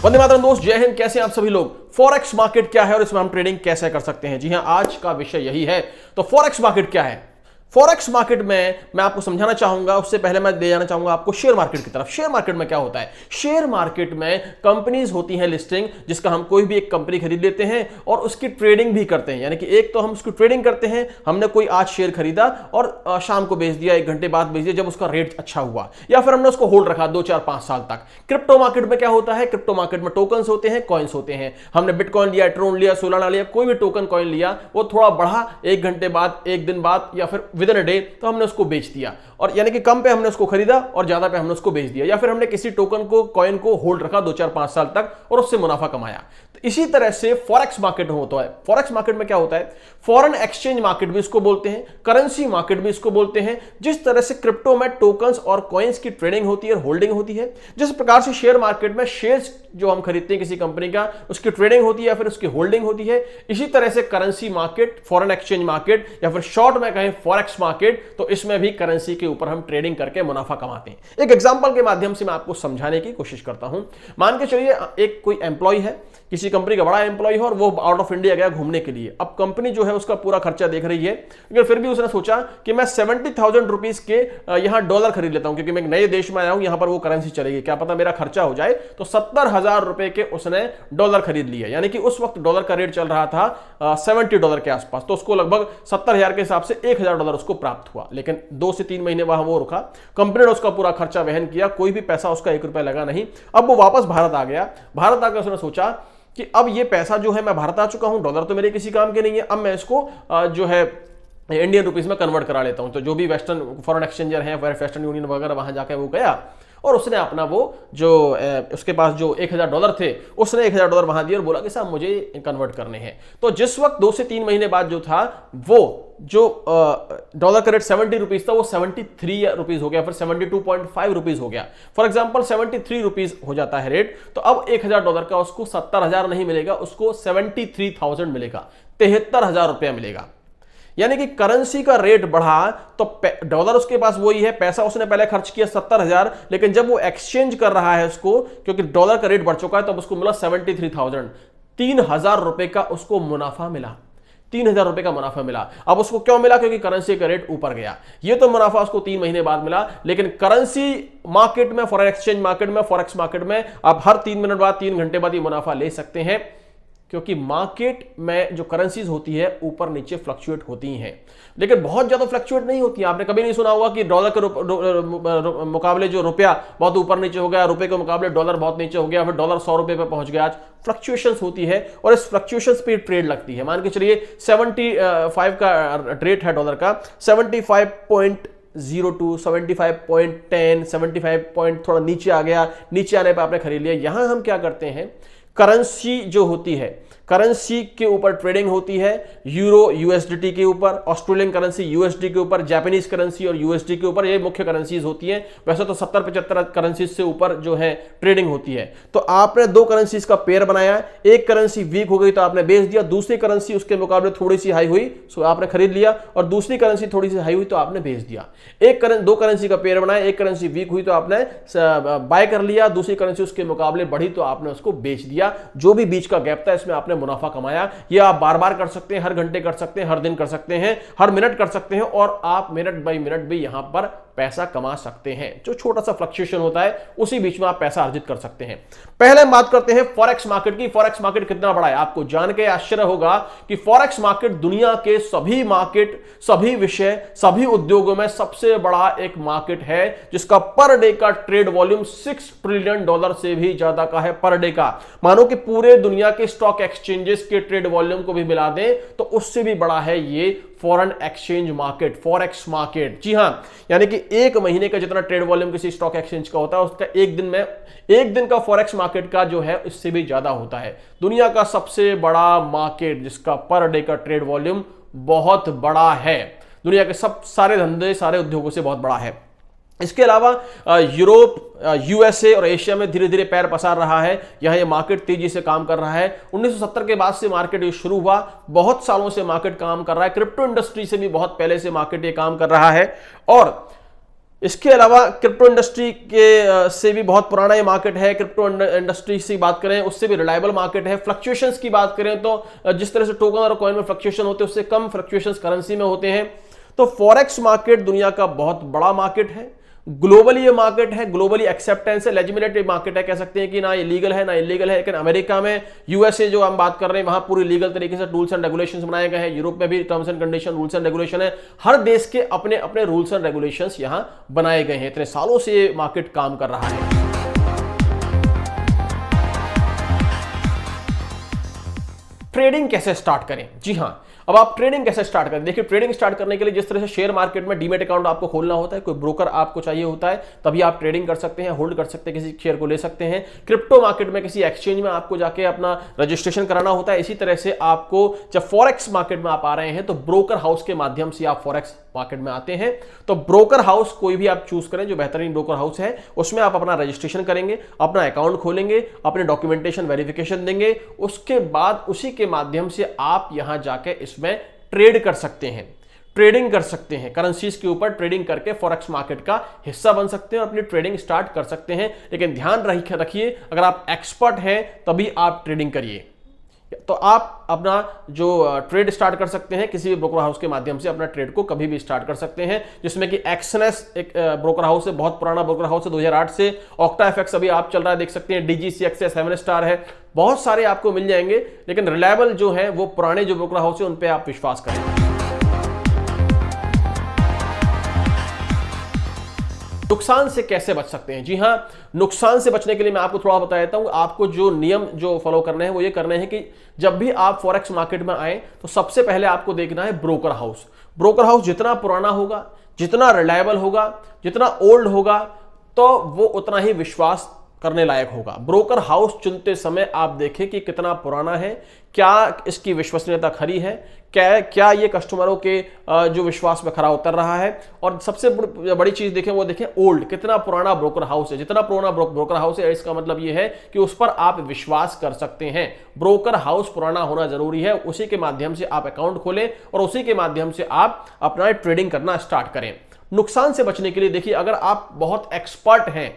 वंदे मातरम दोस्त, जय हिंद। कैसे हैं आप सभी लोग। फॉरेक्स मार्केट क्या है और इसमें हम ट्रेडिंग कैसे कर सकते हैं। जी हां, आज का विषय यही है। तो फॉरेक्स मार्केट क्या है। फॉरेक्स मार्केट में मैं आपको समझाना चाहूंगा, उससे पहले मैं ले जाना चाहूंगा आपको शेयर मार्केट की तरफ। शेयर मार्केट में क्या होता है। शेयर मार्केट में कंपनीज होती हैं लिस्टिंग, जिसका हम कोई भी एक कंपनी खरीद लेते हैं और उसकी ट्रेडिंग भी करते हैं। यानी कि एक तो हम उसकी ट्रेडिंग करते हैं, हमने कोई आज शेयर खरीदा और शाम को बेच दिया, 1 घंटे बाद बेच दिया जब उसका रेट अच्छा हुआ, या फिर हमने उसको होल्ड रखा 2 4 5 साल तक। क्रिप्टो मार्केट में क्या होता है। क्रिप्टो मार्केट में टोकन्स होते हैं, कॉइन्स होते हैं। हमने बिटकॉइन लिया, ट्रोन लिया, सोलाना लिया, कोई भी टोकन कॉइन लिया, वो थोड़ा बढ़ा 1 घंटे बाद, 1 दिन बाद, या फिर विद इन अ डे, तो हमने उसको बेच दिया। और यानी कि कम पे हमने उसको खरीदा और ज्यादा पे हमने उसको बेच दिया, या फिर हमने किसी टोकन को, कॉइन को होल्ड रखा 2 4 5 साल तक और उससे मुनाफा कमाया। तो इसी तरह से फॉरेक्स मार्केट में होता है। फॉरेक्स मार्केट में क्या होता है। फॉरेन एक्सचेंज मार्केट भी इसको बोलते हैं, करेंसी मार्केट भी इसको बोलते हैं। जिस तरह से क्रिप्टो में टोकन्स और कॉइन्स की ट्रेडिंग होती है, होल्डिंग होती है, जिस प्रकार से शेयर मार्केट में शेयर्स जो हम खरीदते हैं किसी कंपनी का, उसकी ट्रेडिंग होती है या फिर उसकी होल्डिंग होती है, इसी तरह से currency market, foreign exchange market, या फिर शॉर्ट में कहें फॉरेक्स मार्केट, तो इसमें भी करेंसी के ऊपर हम ट्रेडिंग करके मुनाफा कमाते हैं। एक एग्जांपल के माध्यम से मैं आपको समझाने की कोशिश करता हूं। मान के चलिए एक कोई एम्प्लॉय है, किसी कंपनी का बड़ा एम्प्लॉय है और वो आउट ऑफ इंडिया गया घूमने के लिए। अब कंपनी जो है उसका पूरा खर्चा देख रही है, लेकिन फिर भी उसने सोचा कि मैं 70,000 रुपीज के यहां डॉलर खरीद लेता हूं, क्योंकि मैं एक नए देश में आया हूं, यहां पर वो करेंसी चलेगी, क्या पता मेरा खर्चा हो जाए। तो 70,000 रुपए के उसने डॉलर खरीद लिए। यानी कि उस वक्त डॉलर का रेट चल रहा था $70 के आसपास, तो उसको लगभग 70,000 के हिसाब से $1,000 उसको प्राप्त हुआ। लेकिन 2 से 3 महीने वहां वो रुका, कंपनी ने उसका पूरा खर्चा वहन किया, कोई भी पैसा उसका 1 रुपया लगा नहीं। अब वो वापस भारत आ गया। भारत आकर उसने सोचा कि अब ये पैसा जो है, मैं भारत आ चुका हूं, डॉलर तो मेरे किसी काम के नहीं है, अब मैं इसको जो है इंडियन रुपीज में कन्वर्ट करा लेता हूं। तो जो भी वेस्टर्न फॉरेन एक्सचेंजर है, वेस्टर्न यूनियन वगैरह, वहां जाकर वो गया और उसने अपना वो जो उसके पास जो $1,000 थे, उसने $1,000 वहां दिए और बोला कि साहब मुझे कन्वर्ट करने हैं। तो जिस वक्त 2 से 3 महीने बाद जो था, वो जो डॉलर का रेट 70 रुपीज था, वो 73 रुपीज हो गया, फिर 72.5 रुपीज हो गया। फॉर एग्जाम्पल 73 रुपीज हो जाता है रेट। तो अब $1,000 का उसको 70,000 नहीं मिलेगा, उसको 73,000 मिलेगा, 73,000 रुपया मिलेगा। यानी कि करेंसी का रेट बढ़ा तो डॉलर उसके पास वही है, पैसा उसने पहले खर्च किया 70,000, लेकिन जब वो एक्सचेंज कर रहा है उसको, क्योंकि डॉलर का रेट बढ़ चुका है, तो उसको मिला 73,000, 3,000 रुपए का उसको मुनाफा मिला। 3,000 रुपए का मुनाफा मिला। अब उसको क्यों मिला? क्योंकि करेंसी का रेट ऊपर गया। ये तो मुनाफा उसको 3 महीने बाद मिला, लेकिन करेंसी मार्केट में, फॉरेन एक्सचेंज मार्केट में, फॉरेक्स मार्केट में आप हर 3 मिनट बाद, 3 घंटे बाद ये मुनाफा ले सकते हैं, क्योंकि मार्केट में जो करेंसीज होती है ऊपर नीचे फ्लक्चुएट होती हैं, लेकिन बहुत ज्यादा फ्लक्चुएट नहीं होती। आपने कभी नहीं सुना होगा कि डॉलर के मुकाबले जो रुपया बहुत ऊपर नीचे हो गया, रुपए के मुकाबले डॉलर बहुत नीचे हो गया, फिर डॉलर 100 रुपए पे पहुंच गया। आज फ्लक्चुएशंस होती है और इस फ्लक्चुएशंस पे ट्रेड लगती है। मान के चलिए 75 का रेट है डॉलर का, 75.02, 75.10, 75 थोड़ा नीचे आ गया, नीचे आने पर आपने खरीद लिया। यहां हम क्या करते हैं, करेंसी जो होती है, करेंसी के ऊपर ट्रेडिंग होती है। यूरो यूएसडीटी के ऊपर, ऑस्ट्रेलियन करेंसी यूएसडी के ऊपर, जापानीज करेंसी और यूएसडी के ऊपर, ये मुख्य करेंसीज होती हैं। वैसे तो 70-75 करेंसीज से ऊपर जो है ट्रेडिंग होती है। तो आपने 2 करेंसीज का पेयर बनाया, एक करेंसी वीक हो गई तो आपने बेच दिया, दूसरी करेंसी उसके मुकाबले थोड़ी सी हाई हुई सो आपने खरीद लिया, और दूसरी करेंसी थोड़ी सी हाई हुई तो आपने बेच दिया। 2 करेंसी का पेयर बनाया, एक करेंसी वीक हुई तो आपने बाय कर लिया, दूसरी करेंसी उसके मुकाबले बढ़ी तो आपने उसको बेच दिया। जो भी बीच का गैप था, इसमें आपने मुनाफा कमाया। ये आप बार बार कर सकते हैं, हर घंटे कर सकते हैं, हर दिन कर सकते हैं, हर मिनट कर सकते हैं, और आप मिनट बाय मिनट भी यहां पर पैसा कमा सकते हैं। जो छोटा सा फ्लक्चुएशन होता है उसी बीच में आप पैसा अर्जित कर सकते हैं। पहले बात करते हैं फॉरेक्स मार्केट की। फॉरेक्स मार्केट कितना बड़ा है, आपको जान के आश्चर्य होगा कि फॉरेक्स मार्केट दुनिया के सभी मार्केट, सभी विषय, सभी उद्योगों में सबसे बड़ा एक मार्केट है, जिसका पर डे का ट्रेड वॉल्यूम $6 ट्रिलियन से भी ज्यादा का है पर डे का। मानो कि पूरे दुनिया के स्टॉक एक्सचेंजेस के ट्रेड वॉल्यूम को भी मिला दें तो उससे भी बड़ा है ये foreign exchange market, forex market. जी हां, यानी कि 1 महीने का जितना ट्रेड वॉल्यूम किसी स्टॉक एक्सचेंज का होता है, उसका एक दिन का फॉरेक्स मार्केट का जो है इससे भी ज्यादा होता है। दुनिया का सबसे बड़ा मार्केट, जिसका पर डे का ट्रेड वॉल्यूम बहुत बड़ा है, दुनिया के सारे धंधे, सारे उद्योगों से बहुत बड़ा है। इसके अलावा यूरोप, यूएसए और एशिया में धीरे धीरे पैर पसार रहा है। यह ये मार्केट तेजी से काम कर रहा है। 1970 के बाद से मार्केट ये शुरू हुआ, बहुत सालों से मार्केट काम कर रहा है। क्रिप्टो इंडस्ट्री से भी बहुत पहले से मार्केट ये काम कर रहा है। और इसके अलावा क्रिप्टो इंडस्ट्री के से भी बहुत पुराना ये मार्केट है। क्रिप्टो इंडस्ट्री से बात करें उससे भी रिलायबल मार्केट है। फ्लक्चुएशंस की बात करें तो जिस तरह से टोकन और कॉइन में फ्लक्चुएशन होते हैं उससे कम फ्लक्चुएशंस करेंसी में होते हैं। तो फॉरेक्स मार्केट दुनिया का बहुत बड़ा मार्केट है, ग्लोबली ये मार्केट है, ग्लोबली एक्सेप्टेंस है, लेजिमिनेटिव मार्केट है। कह सकते हैं कि ना ये लीगल है ना इलीगल है, लेकिन अमेरिका में, यूएसए जो हम बात कर रहे हैं, वहां पूरी लीगल तरीके से रूल्स एंड रेगुलेशंस बनाए गए हैं। यूरोप में भी terms and condition, rules and regulation है। हर देश के अपने अपने रूल्स एंड रेगुलेशंस यहां बनाए गए हैं। इतने सालों से ये मार्केट काम कर रहा है। ट्रेडिंग कैसे स्टार्ट करें? जी हां, अब आप ट्रेडिंग कैसे स्टार्ट करें? देखिए, ट्रेडिंग स्टार्ट करने के लिए जिस तरह से शेयर मार्केट में डीमेट अकाउंट आपको खोलना होता है, कोई ब्रोकर आपको चाहिए होता है, तभी आप ट्रेडिंग कर सकते हैं, होल्ड कर सकते हैं, किसी शेयर को ले सकते हैं। क्रिप्टो मार्केट में किसी एक्सचेंज में आपको जाके अपना रजिस्ट्रेशन कराना होता है। इसी तरह से आपको जब फॉरेक्स मार्केट में आप आ रहे हैं तो ब्रोकर हाउस के माध्यम से आप फॉरेक्स मार्केट में आते हैं। तो ब्रोकर हाउस कोई भी आप चूज करें जो बेहतरीन ब्रोकर हाउस है, उसमें आप अपना रजिस्ट्रेशन करेंगे, अपना अकाउंट खोलेंगे, अपने डॉक्यूमेंटेशन वेरिफिकेशन देंगे। उसके बाद उसी के माध्यम से आप यहां जाके इसमें ट्रेड कर सकते हैं, ट्रेडिंग कर सकते हैं। करेंसीज के ऊपर ट्रेडिंग करके फॉरेक्स मार्केट का हिस्सा बन सकते हैं और अपनी ट्रेडिंग स्टार्ट कर सकते हैं। लेकिन ध्यान रखिए, अगर आप एक्सपर्ट हैं तभी आप ट्रेडिंग करिए। तो आप अपना जो ट्रेड स्टार्ट कर सकते हैं किसी भी ब्रोकर हाउस के माध्यम से, अपना ट्रेड को कभी भी स्टार्ट कर सकते हैं। जिसमें कि एक्सनेस एक ब्रोकर हाउस है, बहुत पुराना ब्रोकर हाउस है, 2008 से। ऑक्टा एफएक्स अभी आप चल रहा है, देख सकते हैं। डीजीसीएक्स है, 7 स्टार है, बहुत सारे आपको मिल जाएंगे। लेकिन रिलायबल जो है वो पुराने जो ब्रोकर हाउस है उन पे आप विश्वास करें। नुकसान से कैसे बच सकते हैं? जी हां, नुकसान से बचने के लिए मैं आपको थोड़ा बता देता हूं। आपको जो नियम जो फॉलो करने हैं वो ये करने हैं कि जब भी आप फॉरेक्स मार्केट में आए तो सबसे पहले आपको देखना है ब्रोकर हाउस। ब्रोकर हाउस जितना पुराना होगा, जितना रिलायबल होगा, जितना ओल्ड होगा, तो वो उतना ही विश्वास करने लायक होगा। ब्रोकर हाउस चुनते समय आप देखें कि कितना पुराना है, क्या इसकी विश्वसनीयता खरी है, क्या ये कस्टमरों के जो विश्वास में खरा उतर रहा है। और सबसे बड़ी चीज देखें, वो देखें ओल्ड, कितना पुराना ब्रोकर हाउस है। जितना पुराना ब्रोकर हाउस है, इसका मतलब ये है कि उस पर आप विश्वास कर सकते हैं। ब्रोकर हाउस पुराना होना जरूरी है, उसी के माध्यम से आप अकाउंट खोलें और उसी के माध्यम से आप अपना ट्रेडिंग करना स्टार्ट करें। नुकसान से बचने के लिए देखिए, अगर आप बहुत एक्सपर्ट हैं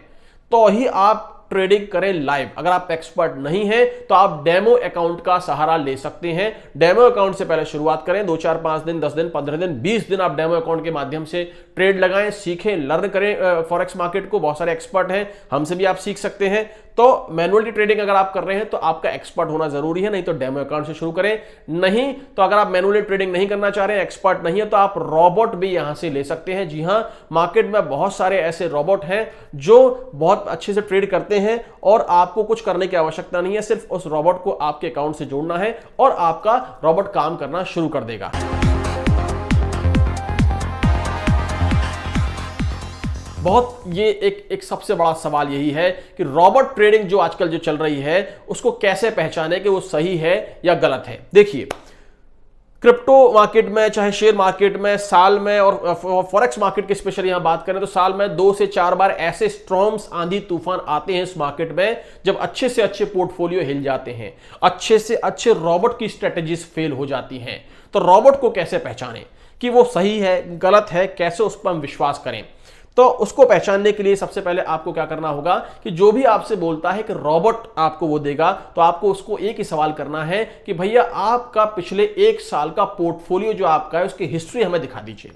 तो ही आप ट्रेडिंग करें लाइव। अगर आप एक्सपर्ट नहीं हैं तो आप डेमो अकाउंट का सहारा ले सकते हैं। डेमो अकाउंट से पहले शुरुआत करें, 2 4 5 दिन, 10 दिन, 15 दिन, 20 दिन आप डेमो अकाउंट के माध्यम से ट्रेड लगाएं, सीखें, लर्न करें फॉरेक्स मार्केट को। बहुत सारे एक्सपर्ट हैं, हमसे भी आप सीख सकते हैं। तो मैनुअली ट्रेडिंग अगर आप कर रहे हैं तो आपका एक्सपर्ट होना जरूरी है, नहीं तो डेमो अकाउंट से शुरू करें। नहीं तो अगर आप मैनुअली ट्रेडिंग नहीं करना चाह रहे हैं, एक्सपर्ट नहीं है, तो आप रोबोट भी यहां से ले सकते हैं। जी हां, मार्केट में बहुत सारे ऐसे रोबोट हैं जो बहुत अच्छे से ट्रेड करते हैं और आपको कुछ करने की आवश्यकता नहीं है, सिर्फ उस रोबोट को आपके अकाउंट से जोड़ना है और आपका रोबोट काम करना शुरू कर देगा। बहुत ये एक सबसे बड़ा सवाल यही है कि रोबोट ट्रेडिंग जो आजकल जो चल रही है उसको कैसे पहचाने कि वो सही है या गलत है। देखिए, क्रिप्टो मार्केट में, चाहे शेयर मार्केट में, साल में, और फॉरेक्स मार्केट की स्पेशली यहां बात करें तो साल में 2 से 4 बार ऐसे स्टॉर्म्स, आंधी तूफान आते हैं इस मार्केट में जब अच्छे से अच्छे पोर्टफोलियो हिल जाते हैं, अच्छे से अच्छे रोबोट की स्ट्रेटेजीज फेल हो जाती हैं। तो रोबोट को कैसे पहचानें कि वो सही है, गलत है, कैसे उस पर हम विश्वास करें? तो उसको पहचानने के लिए सबसे पहले आपको क्या करना होगा कि जो भी आपसे बोलता है कि रोबोट आपको वो देगा, तो आपको उसको एक ही सवाल करना है कि भैया आपका पिछले 1 साल का पोर्टफोलियो जो आपका है उसकी हिस्ट्री हमें दिखा दीजिए।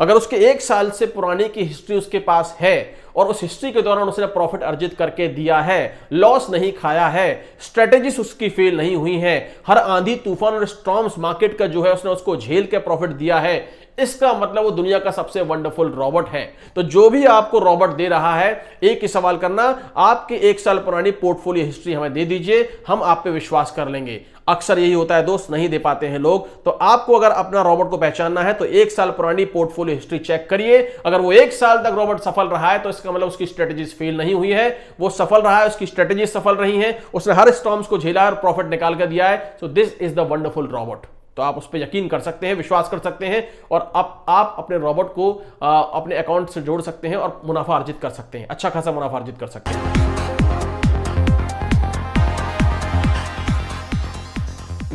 अगर उसके 1 साल से पुरानी की हिस्ट्री उसके पास है और उस हिस्ट्री के दौरान उसने प्रॉफिट अर्जित करके दिया है, लॉस नहीं खाया है, स्ट्रेटेजीज उसकी फेल नहीं हुई है, हर आंधी तूफान और स्टॉर्म्स मार्केट का जो है उसने उसको झेल के प्रॉफिट दिया है, इसका मतलब वो दुनिया का सबसे वंडरफुल रोबोट है। तो जो भी आपको रोबोट दे रहा है, एक ही सवाल करना, आपके 1 साल पुरानी पोर्टफोलियो हिस्ट्री हमें दे दीजिए, हम आप पे विश्वास कर लेंगे। अक्सर यही होता है दोस्त, नहीं दे पाते हैं लोग। तो आपको अगर अपना रोबोट को पहचानना है तो 1 साल पुरानी पोर्टफोलियो हिस्ट्री चेक करिए। अगर वो 1 साल तक रोबोट सफल रहा है तो इसका मतलब उसकी स्ट्रेटेजीज फेल नहीं हुई है, वो सफल रहा है, उसकी स्ट्रेटेजीज सफल रही हैं, उसने हर स्टॉर्म्स को झेला और प्रॉफिट निकाल कर दिया है। So this is the wonderful robot. तो आप उस पर यकीन कर सकते हैं, विश्वास कर सकते हैं और आप अपने रोबोट को अपने अकाउंट से जोड़ सकते हैं और मुनाफा अर्जित कर सकते हैं, अच्छा खासा मुनाफा अर्जित कर सकते हैं।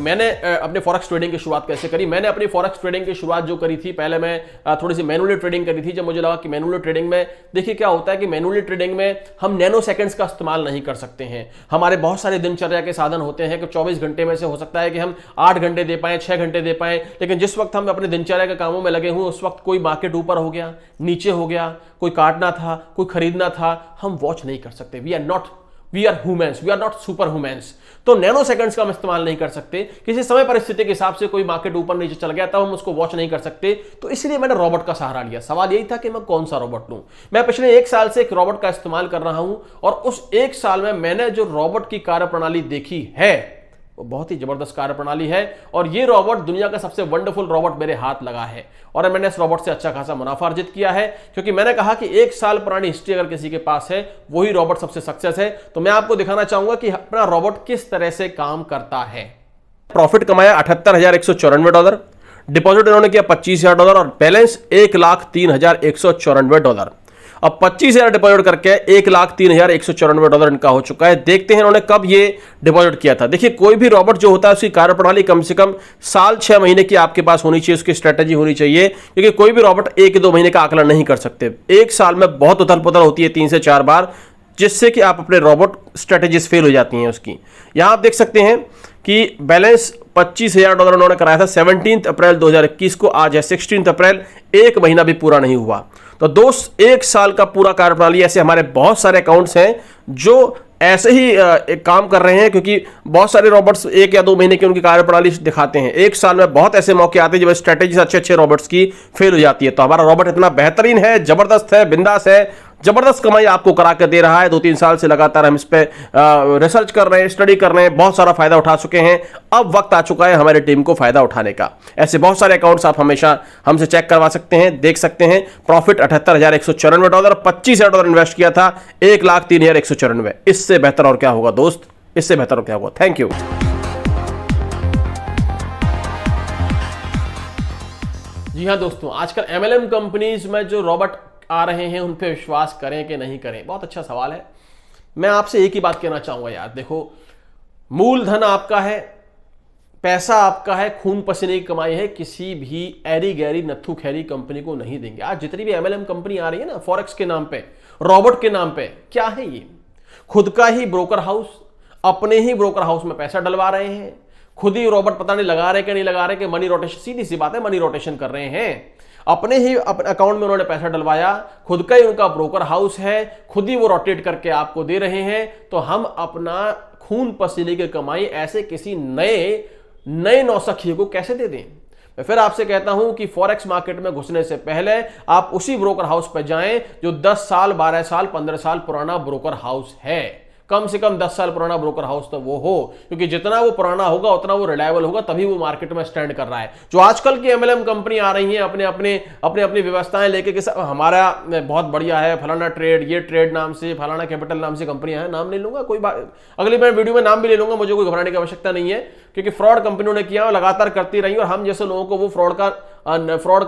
मैंने अपने फॉरेक्स ट्रेडिंग की शुरुआत कैसे करी। मैंने अपनी फॉरेक्स ट्रेडिंग की शुरुआत जो करी थी, पहले मैं थोड़ी सी मैनुअली ट्रेडिंग करी थी। जब मुझे लगा कि मैनुअली ट्रेडिंग में देखिए क्या होता है कि मैनुअली ट्रेडिंग में हम नैनो सेकंड्स का इस्तेमाल नहीं कर सकते हैं। हमारे बहुत सारे दिनचर्या के साधन होते हैं कि 24 घंटे में से हो सकता है कि हम 8 घंटे दे पाएं, 6 घंटे दे पाएं, लेकिन जिस वक्त हम अपने दिनचर्या के कामों में लगे हुए उस वक्त कोई मार्केट ऊपर हो गया, नीचे हो गया, कोई काटना था, कोई खरीदना था, हम वॉच नहीं कर सकते। We are humans, we are not super humans. तो नैनो सेकंड्स का हम इस्तेमाल नहीं कर सकते। किसी समय परिस्थिति के हिसाब से कोई मार्केट ऊपर नीचे चल गया तब हम उसको वॉच नहीं कर सकते। तो इसलिए मैंने रोबोट का सहारा लिया। सवाल यही था कि मैं कौन सा रोबोट लूं। मैं पिछले 1 साल से एक रोबोट का इस्तेमाल कर रहा हूं और उस 1 साल में मैंने जो रोबोट की कार्यप्रणाली देखी है वो बहुत ही जबरदस्त कार्यप्रणाली है। और ये रोबोट दुनिया का सबसे वंडरफुल रोबोट मेरे हाथ लगा है और मैंने इस रोबोट से अच्छा खासा मुनाफा अर्जित किया है, क्योंकि मैंने कहा कि 1 साल पुरानी हिस्ट्री अगर किसी के पास है वही रोबोट सबसे सक्सेस है। तो मैं आपको दिखाना चाहूंगा कि अपना रोबोट किस तरह से काम करता है। प्रॉफिट कमाया $78,194, डिपॉजिट इन्होंने किया $25,000 और बैलेंस $1,03,194। अब 25,000 डिपॉजिट करके $1,03,194 इनका हो चुका है। देखते हैं इन्होंने कब ये डिपॉजिट किया था। देखिए कोई भी रॉबोट जो होता है उसकी कार्यप्रणाली कम से कम साल 6 महीने की आपके पास होनी चाहिए, उसकी स्ट्रेटेजी होनी चाहिए, क्योंकि कोई भी रॉबोट 1-2 महीने का आकलन नहीं कर सकते। 1 साल में बहुत उथल पुथल होती है 3 से 4 बार, जिससे कि आप अपने रॉबोट स्ट्रेटेजीज फेल हो जाती हैं उसकी। यहां आप देख सकते हैं कि बैलेंस $25,000 उन्होंने कराया था 17 अप्रैल 2021 को। आज है 16 अप्रैल, 1 महीना भी पूरा नहीं हुआ। तो दोस्त 1 साल का पूरा कार्यप्रणाली, ऐसे हमारे बहुत सारे अकाउंट्स हैं जो ऐसे ही एक काम कर रहे हैं, क्योंकि बहुत सारे रॉबोट्स 1 या 2 महीने की उनकी कार्यप्रणाली दिखाते हैं। 1 साल में बहुत ऐसे मौके आते हैं जब स्ट्रेटेजी अच्छे रॉबोट्स की फेल हो जाती है। तो हमारा रॉबोट इतना बेहतरीन है, जबरदस्त है, बिंदास है, जबरदस्त कमाई आपको करा के दे रहा है। 2-3 साल से लगातार हम इस पे रिसर्च कर रहे हैं, स्टडी कर रहे हैं, बहुत सारा फायदा उठा चुके हैं। अब वक्त आ चुका है हमारी टीम को फायदा उठाने का। ऐसे बहुत सारे अकाउंट्स आप हमेशा हमसे चेक करवा सकते हैं, देख सकते हैं। प्रॉफिट $78,194, $25,000 इन्वेस्ट किया था, $1,03,194। इससे बेहतर और क्या होगा दोस्त, इससे बेहतर और क्या होगा। Thank you. जी हाँ दोस्तों, आजकल MLM कंपनीज में जो रोबोट आ रहे हैं उन पे विश्वास करें कि नहीं करें, बहुत अच्छा सवाल है। मैं आपसे एक ही बात कहना चाहूंगा यार, देखो मूलधन आपका है, पैसा आपका है, खून पसीने की कमाई है, किसी भी ऐरी गैरी नत्थु खैरी कंपनी को नहीं देंगे। आज जितनी भी MLM कंपनी आ रही है ना, फॉरेक्स के नाम पे, रोबोट के नाम पे, क्या है ये? खुद का ही ब्रोकर हाउस, अपने ही ब्रोकर हाउस में पैसा डलवा रहे हैं, खुद ही रोबोट पता नहीं लगा रहे कि नहीं लगा रहे कि मनी रोटेशन, सीधी सी बात है, मनी रोटेशन कर रहे हैं। अपने ही अकाउंट में उन्होंने पैसा डलवाया, खुद का ही उनका ब्रोकर हाउस है, खुद ही वो रोटेट करके आपको दे रहे हैं। तो हम अपना खून पसीने की कमाई ऐसे किसी नए नौसखिए को कैसे दे दें? मैं फिर आपसे कहता हूं कि फॉरेक्स मार्केट में घुसने से पहले आप उसी ब्रोकर हाउस पर जाएं जो 10 साल, 12 साल, 15 साल पुराना ब्रोकर हाउस है। कम से कम 10 साल पुराना ब्रोकर हाउस तो वो हो, क्योंकि जितना वो पुराना होगा उतना वो रिलायबल होगा, तभी वो मार्केट में स्टैंड कर रहा है। जो आजकल की MLM कंपनी आ रही हैं अपनी व्यवस्थाएं लेके कि हमारा बहुत बढ़िया है, फलाना ट्रेड, ये ट्रेड नाम से, फलाना कैपिटल नाम से कंपनियां हैं, नाम नहीं लूंगा, कोई बात, अगली बार वीडियो में नाम भी ले लूंगा, मुझे कोई घबराने की आवश्यकता नहीं है, क्योंकि फ्रॉड कंपनियों ने किया और लगातार करती रही और हम जैसे लोगों को वो फ्रॉड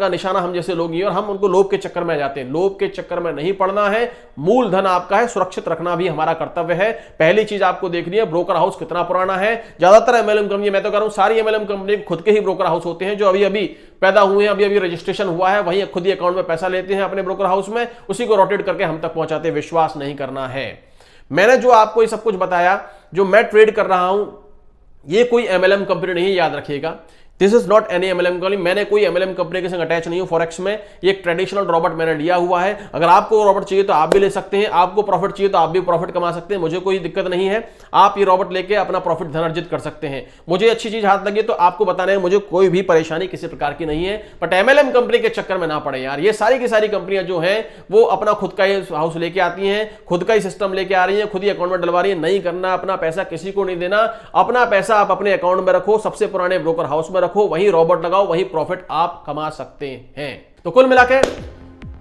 का निशाना हम जैसे लोग ही, और हम उनको लोभ के चक्कर में जाते हैं। लोभ के चक्कर में नहीं पड़ना है, मूलधन आपका है, सुरक्षित रखना भी हमारा कर्तव्य है। पहली चीज आपको देखनी है ब्रोकर हाउस कितना पुराना है। ज्यादातर MLM कंपनी, मैं तो कह रहा हूं सारी MLM कंपनी खुद के ही ब्रोकर हाउस होते हैं, जो अभी पैदा हुए हैं, अभी रजिस्ट्रेशन हुआ है, वही खुद ही अकाउंट में पैसा लेते हैं अपने ब्रोकर हाउस में, उसी को रोटेट करके हम तक पहुंचाते हैं। विश्वास नहीं करना है। मैंने जो आपको ये सब कुछ बताया, जो मैं ट्रेड कर रहा हूं, ये कोई MLM कंपनी नहीं, याद रखिएगा। This is not any MLM company. मैंने कोई MLM कंपनी के संग अटैच नहीं हूं फॉरेक्स में। ये एक ट्रेडिशनल रॉबोट मैंने लिया हुआ है। अगर आपको रॉबोट चाहिए तो आप भी ले सकते हैं, आपको प्रॉफिट चाहिए तो आप भी प्रॉफिट कमा सकते हैं, मुझे कोई दिक्कत नहीं है। आप ये रॉबोट लेके अपना प्रॉफिट धन अर्जित कर सकते हैं। मुझे अच्छी चीज हाथ लगी तो आपको बताने में मुझे कोई भी परेशानी किसी प्रकार की नहीं है। बट MLM कंपनी के चक्कर में ना पड़े यार। ये सारी की सारी कंपनियां जो हैं वो अपना खुद का ही हाउस लेके आती हैं, खुद का ही सिस्टम लेके आ रही है, खुद ही अकाउंट में डलवा रही है। नहीं करना, अपना पैसा किसी को नहीं देना। अपना पैसा आप अपने अकाउंट में रखो, सबसे पुराने ब्रोकर हाउस में रखो, वही रॉबोट लगाओ, वही प्रॉफिट आप कमा सकते हैं। तो कुल मिलाकर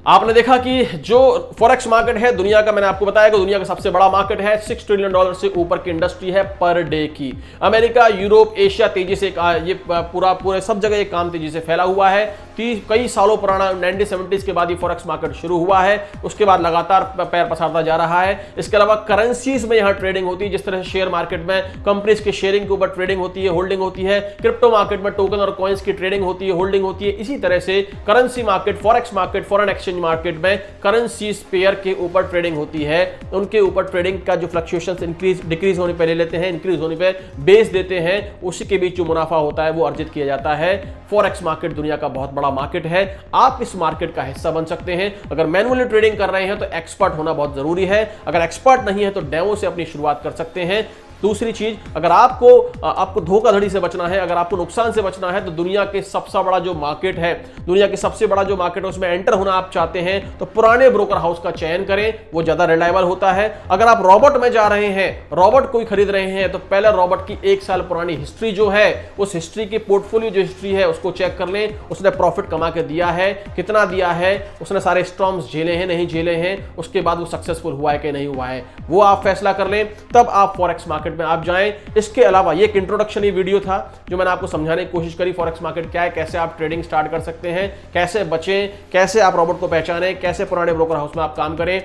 आपने देखा कि जो फॉरेक्स मार्केट है दुनिया का, मैंने आपको बताया कि दुनिया का सबसे बड़ा मार्केट है। $6 ट्रिलियन से ऊपर की इंडस्ट्री है पर डे की। अमेरिका, यूरोप, एशिया तेजी से ये पूरे सब जगह ये काम तेजी से फैला हुआ है। कई सालों पुराना 1970s के बाद ये फॉरेक्स मार्केट शुरू हुआ है, उसके बाद लगातार पैर पसारता जा रहा है। इसके अलावा करेंसीज में यहां ट्रेडिंग होती है, जिस तरह से शेयर मार्केट में कंपनीज के शेयरिंग के ऊपर ट्रेडिंग होती है, होल्डिंग होती है। क्रिप्टो मार्केट में टोकन और कॉइन्स की ट्रेडिंग होती है, होल्डिंग होती है। इसी तरह से currency market, forex market, foreign exchange market में करेंसीज पेयर के ऊपर ट्रेडिंग होती है। उनके ऊपर ट्रेडिंग का जो फ्लक्चुएशंस इंक्रीज डिक्रीज होने पे ले लेते हैं, इंक्रीज होने पे बेच देते हैं, उसी के बीच जो मुनाफा होता है वो अर्जित किया जाता है। फॉरेक्स मार्केट दुनिया का बहुत बड़ा मार्केट है, आप इस मार्केट का हिस्सा बन सकते हैं। अगर मैनुअली ट्रेडिंग कर रहे हैं तो एक्सपर्ट होना बहुत जरूरी है, अगर एक्सपर्ट नहीं है तो डेमो से अपनी शुरुआत कर सकते हैं। दूसरी चीज, अगर आपको धोखाधड़ी से बचना है, अगर आपको नुकसान से बचना है, तो दुनिया के सबसे बड़ा जो मार्केट है, दुनिया के सबसे बड़ा जो मार्केट है उसमें एंटर होना आप चाहते हैं तो पुराने ब्रोकर हाउस का चयन करें, वो ज्यादा रिलायबल होता है। अगर आप रॉबोट में जा रहे हैं, रॉबोट कोई खरीद रहे हैं, तो पहले रॉबोट की 1 साल पुरानी हिस्ट्री जो है, उस हिस्ट्री की पोर्टफोलियो जो हिस्ट्री है उसको चेक कर लें, उसने प्रॉफिट कमा के दिया है, कितना दिया है, उसने सारे स्टॉर्म्स झेले हैं नहीं झेले हैं, उसके बाद वो सक्सेसफुल हुआ है कि नहीं हुआ है, वो आप फैसला कर लें, तब आप फॉरेक्स मार्केट में आप जाएं। इसके अलावा ये एक इंट्रोडक्शन वीडियो था जो मैंने आपको समझाने की कोशिश करी, फॉरेक्स मार्केट क्या है, कैसे आप ट्रेडिंग स्टार्ट कर सकते हैं, कैसे बचें, कैसे आप रॉबोट को पहचानें, कैसे पुराने ब्रोकर हाउस में आप काम करें।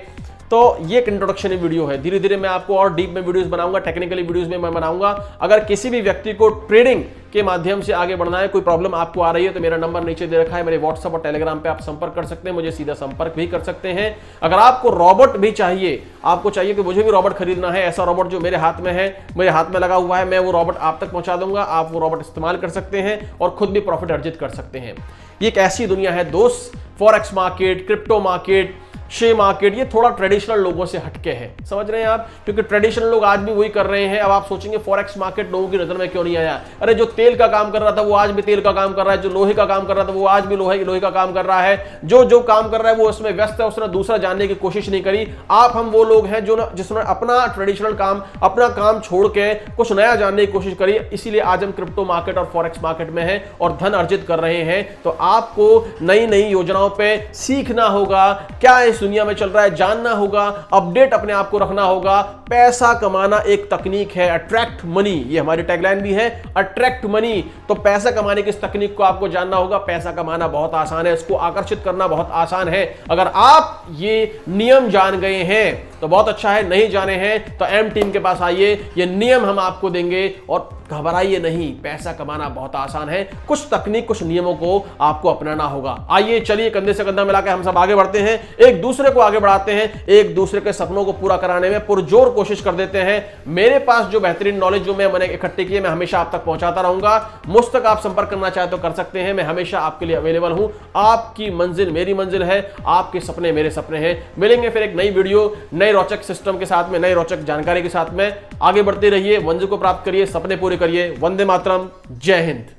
तो ये एक इंट्रोडक्शन वीडियो है, धीरे धीरे मैं आपको और डीप में वीडियोस बनाऊंगा, टेक्निकली वीडियोस में मैं बनाऊंगा। अगर किसी भी व्यक्ति को ट्रेडिंग के माध्यम से आगे बढ़ना है, कोई प्रॉब्लम आपको आ रही है, तो मेरा नंबर नीचे दे रखा है, मेरे व्हाट्सएप और टेलीग्राम पे आप संपर्क कर सकते हैं, मुझे सीधा संपर्क भी कर सकते हैं। अगर आपको रॉबोट भी चाहिए, आपको चाहिए कि मुझे भी रॉबोट खरीदना है, ऐसा रॉबोट जो मेरे हाथ में है, मेरे हाथ में लगा हुआ है, मैं वो रॉबोट आप तक पहुंचा दूंगा, आप वो रॉबोट इस्तेमाल कर सकते हैं और खुद भी प्रॉफिट अर्जित कर सकते हैं। ये एक ऐसी दुनिया है दोस्त, forex market, crypto market, share market, ये थोड़ा ट्रेडिशनल लोगों से हटके है, समझ रहे हैं आप, क्योंकि ट्रेडिशनल लोग आज भी वही कर रहे हैं। अब आप सोचेंगे फॉरेक्स मार्केट लोगों की नजर में क्यों नहीं आया? अरे जो तेल का काम कर रहा था वो आज भी तेल का काम कर रहा है, जो लोहे का काम कर रहा था वो आज भी लोहे का काम कर रहा है, जो काम कर रहा है वो उसमें व्यस्त है, उसने दूसरा जानने की कोशिश नहीं करी। आप हम वो लोग हैं जो जिसने अपना ट्रेडिशनल काम, अपना काम छोड़ के कुछ नया जानने की कोशिश करी, इसीलिए आज हम क्रिप्टो मार्केट और फॉरेक्स मार्केट में हैं और धन अर्जित कर रहे हैं। तो आपको नई नई योजनाओं पर सीखना होगा, क्या इस दुनिया में चल रहा है जानना होगा, अपडेट अपने आप को रखना होगा। पैसा कमाना एक तकनीक है, अट्रैक्ट मनी, ये हमारी टैगलाइन भी है, अट्रैक्ट मनी। तो पैसा कमाने की इस तकनीक को आपको जानना होगा। पैसा कमाना बहुत आसान है, इसको आकर्षित करना बहुत आसान है। अगर आप ये नियम जान गए हैं तो बहुत अच्छा है, नहीं जाने हैं तो एम टीम के पास आइए, ये नियम हम आपको देंगे और घबराइए नहीं, पैसा कमाना बहुत आसान है। कुछ तकनीक, कुछ नियमों को आपको अपनाना होगा। आइए चलिए कंधे से कंधा मिलाकर हम सब आगे बढ़ते हैं, एक दूसरे को आगे बढ़ाते हैं, एक दूसरे के सपनों को पूरा कराने में पुरजोर कोशिश कर देते हैं। मेरे पास जो बेहतरीन नॉलेज जो मैंने इकट्ठी की है, मैं हमेशा आप तक पहुंचाता रहूंगा। मुझ तक आप संपर्क करना चाहे तो कर सकते हैं, मैं हमेशा आपके लिए अवेलेबल हूं। आपकी मंजिल मेरी मंजिल है, आपके सपने मेरे सपने हैं। मिलेंगे फिर एक नई वीडियो, नए रोचक सिस्टम के साथ में, नई रोचक जानकारी के साथ में। आगे बढ़ते रहिए, मंजिल को प्राप्त करिए, सपने पूरे करिए। वंदे मातरम, जय हिंद।